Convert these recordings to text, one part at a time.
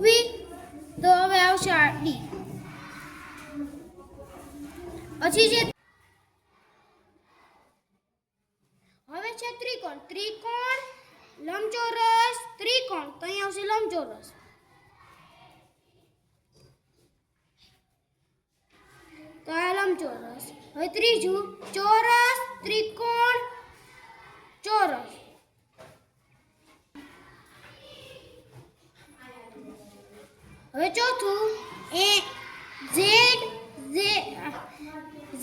ઊભી, તો હવે આવશે આડી. પછી છે હવે છે ત્રિકોણ. ત્રિકોણ, લંબચોરસ, ત્રિકોણ. તો અહીં આવશે લંબચોરસ. તો આ લંબચોરસ. હવે ત્રીજું ચોરસ, ત્રિકોણ, ચોરસ. હવે ચોથું એ z z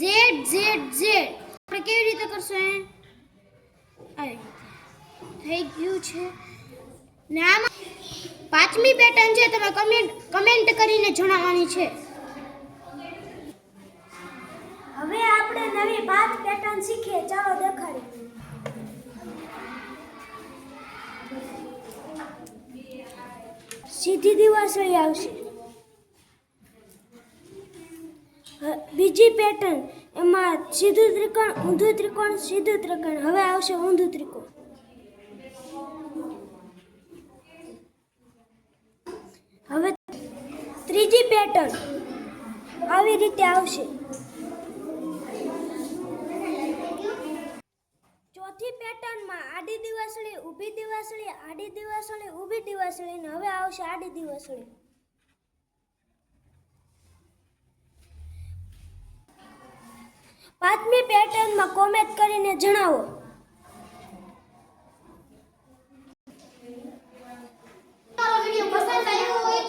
z z z. આપણે કેવી રીતે કરશું? આવી થઈ ગયું છે ને. આમાં પાંચમી પેટર્ન છે, તમે કમેન્ટ કરીને જણાવવાની છે. હવે આપણે નવી 5 પેટર્ન શીખીએ. ચાલો દેખાડીએ. સીધી દિવાસળી આવશે. બીજી પેટર્ન એમાં સીધું ત્રિકોણ, ઊંધું ત્રિકોણ, સીધું ત્રિકોણ. હવે આવશે ઊંધું ત્રિકોણ. હવે ત્રીજી પેટર્ન આવી રીતે આવશે. ચોથી પેટર્નમાં આડી દિવાસળી, ઊભી દિવાસળી, આડી દિવાસળી, ઊભી દિવાસળી. ને હવે આવશે આડી દિવાસળી. પાંચમી પેટર્નમાં કોમેન્ટ કરીને જણાવો. વિડીયો પસંદ આવ્યો હોય